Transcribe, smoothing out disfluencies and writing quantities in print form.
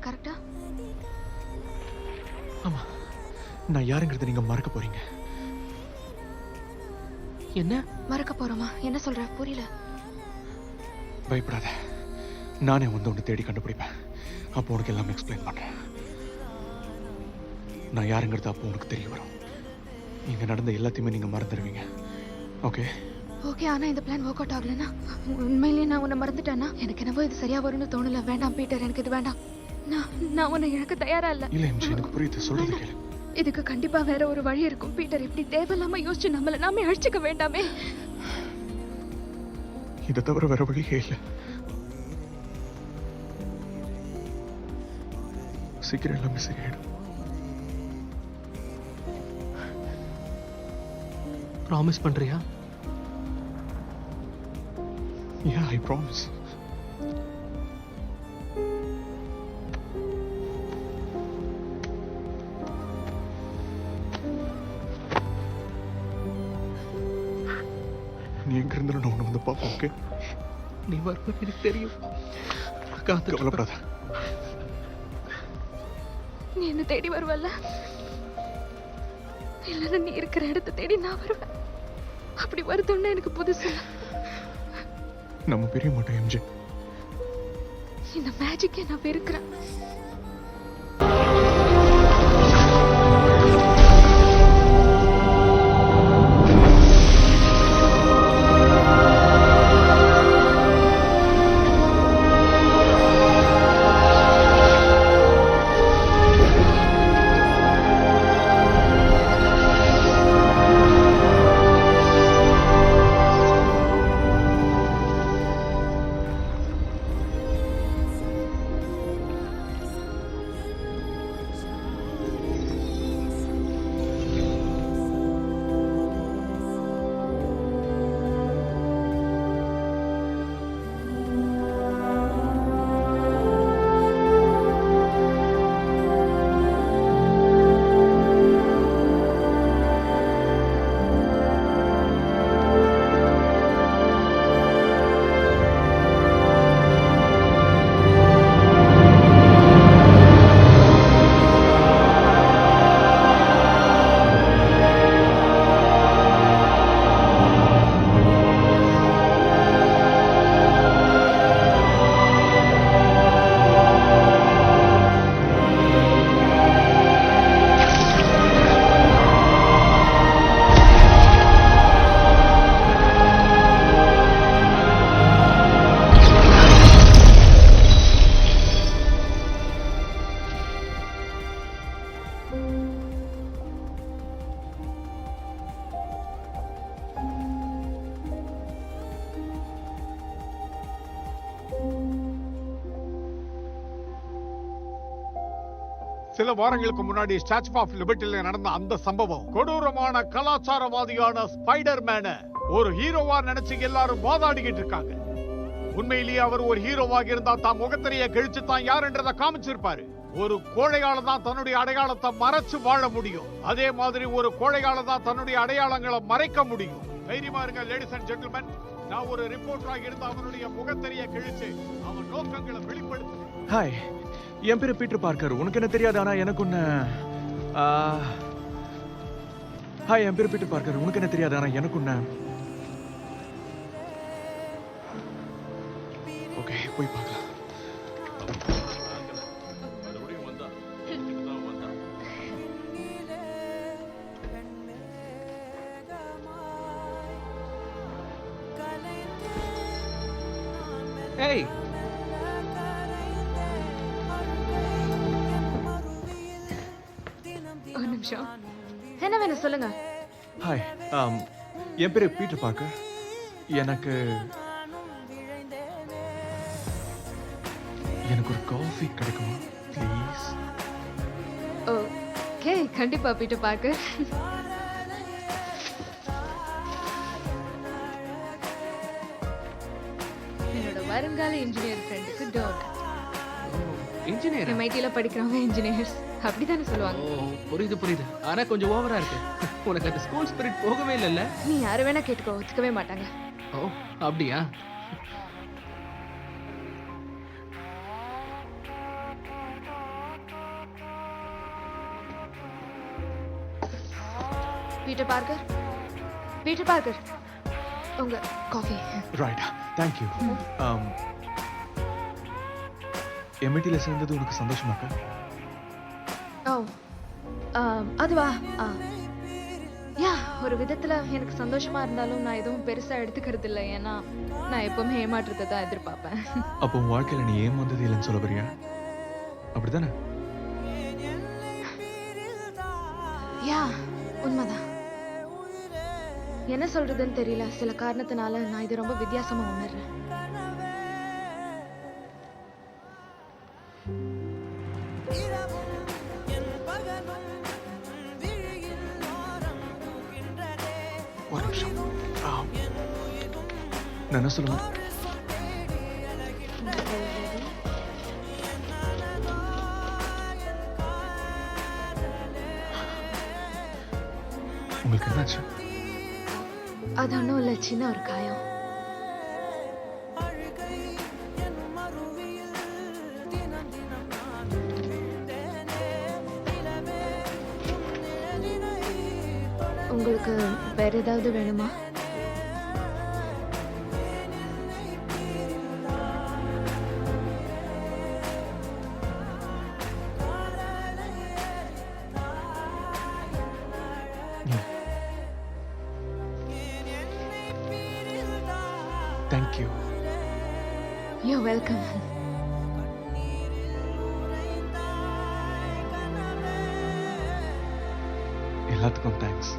கரெக்டா? ஆமா, நான் யாருங்கிறத நீங்க மறக்க போறீங்க. என்ன மறக்க போறோமா? என்ன சொல்ற? புரியல. பயப்படாத, நானே வந்து உன்னை தேடி கண்டுபிடிப்பேன். அப்போ உனக்கு எல்லாமே எக்ஸ்பிளைன் பண்றேன். நான் யாருங்கிறது அப்போ உனக்கு தெரிய வரும். இங்க நடந்த எல்லாத்தையுமே நீங்க மறந்துடுவீங்க. ஓகே? ஓகே, ஆனா இந்த பிளான் ஒர்க் அவுட் ஆகலனா உண்மையிலேயே நான் உன்னை மறந்துட்டேன்னா எனக்கு என்னவோ இது சரியா வரும்னு தோணல. வேண்டாம் பீட்டர், எனக்கு இது வேண்டாம். நான் உன்னை இழக்க தயாரா இல்ல. இல்ல எம்ஜி, எனக்கு புரியுது, சொல்றது கேளு. இதுக்கு கண்டிப்பா வேற ஒரு வழி இருக்கும் பீட்டர். இப்படி தேவையில்லாம யோசிச்சு நம்மள நாமே அழிச்சுக்க வேண்டாமே. இதை தவிர வேற வழியே இல்லை. சீக்கிரம் எல்லாமே சரியாயிடும். ப்ராமிஸ் பண்றியா? Yeah, I promise. நீ எங்க இருந்தாலும் நான் உன்னை வந்து பார்ப்போம். ஓகே? நீ வருவ எனக்கு தெரியும். காத்து கவலைப்படாத. நீ என்ன தேடி வருவல்ல? இல்லைன்னா நீ இருக்கிற இடத்த தேடி நான் வருவேன். அப்படி வருதுன்னு எனக்கு புதுசு. நம்ம பிரிய மாட்டோம் எம்ஜி. இந்த மேஜிக்கே நான் வெறுக்கிறேன். சில வாரங்களுக்கு முன்னாடி ஸ்டாச்சு ஆஃப் லிபர்ட்டில நடந்த அந்த சம்பவம் கொடூரமான கலாச்சாரவாதியான ஸ்பைடர்மேன ஒரு ஹீரோவா நினைச்சு எல்லாரும் வாதாடிக்கிட்டு இருக்காங்க. உண்மையிலேயே அவர் ஒரு ஹீரோவாக இருந்தா தான் முகத்திரையை கிழிச்சு தான் யாருன்றதை காமிச்சிருப்பாரு. ஒரு கோழையால தான் தன்னுடைய அடையாளத்தை மறைச்சு வாழ முடியும். அதே மாதிரி ஒரு கோழையால தான் தன்னுடைய அடையாளங்களை மறைக்க முடியும். தைரியமா இருங்க லேடிஸ் அண்ட் ஜென்டில்மேன். நான் ஒரு ரிப்போர்ட்டராக இருந்து அவனுடைய முகத்திரையை கிழிச்சு அவன் நோக்கங்களை வெளிப்படுத்து. ஹாய், என் பேரு பீட்டர் பார்க்கர். உனக்கு என்ன தெரியாது, ஆனா எனக்கு ஒண்ணு. ஹாய், என் பேரு பீட்டர் பார்க்கர். உனக்கு என்ன தெரியாது, ஆனா எனக்கு ஒண்ணு. ஓகே, போய் பார்க்கலாம். ஏய், ஒரு நிமிஷம். என்ன வேணும் சொல்லுங்க. ஹாய், என் பேரு பீட்டர் பார்க்கர். எனக்கு ஒரு காஃபி கிடைக்குமா ப்ளீஸ்? ஓகே, கண்டிப்பா பீட்டர் பார்க்கர். என்னோட வருங்கால இன்ஜினியர் ஃப்ரெண்டுக்கு டோன்ட். இன்ஜினியர் MIT-ல படிக்கிறவங்க இன்ஜினியர்ஸ் அப்படிதானே சொல்லுவாங்க. புரியுது. ஆனா கொஞ்சம் ஓவரா இருக்கு. உனக்கு அந்த ஸ்கூல் ஸ்பிரிட் போகவே இல்லைல்ல? நீ யாரு வேணா கேட்டுக்கோ, ஒத்துக்கவே மாட்டாங்க. ஓ, அப்படியா? பீட்டர் பார்க்கர், பீட்டர் பார்க்கர், உங்க காஃபி. Right, thank you. எம்ஐடியில் சேர்ந்தது உனக்கு சந்தோஷமாக்கா? ஓ அதுவா? யா, ஒரு விதத்துல எனக்கு சந்தோஷமா இருந்தாலும் நான் எதுவும் பெருசா எடுத்துக்கிறது இல்லை. ஏன்னா நான் எப்பவுமே ஏமாற்றத்தை தான் எதிர்பார்ப்பேன். அப்போ உன் வாழ்க்கையில் நீ ஏமாந்தது இல்லைன்னு சொல்ல வரியா? அப்படிதானே? யா, உண்மைதான். என்ன சொல்றதுன்னு தெரியல. சில காரணத்தினால நான் இது ரொம்ப வித்தியாசமா உணர்றேன். ஒரு நிமிஷம். நான் என்ன சொல்லுவேன்? உங்களுக்கு என்னாச்சு? அது ஒன்றும் இல்லை, சின்ன ஒரு காயம். உங்களுக்கு வேற ஏதாவது வேணுமா? தேங்க்யூ. You welcome. எல்லாத்துக்கும் தேங்க்ஸ்.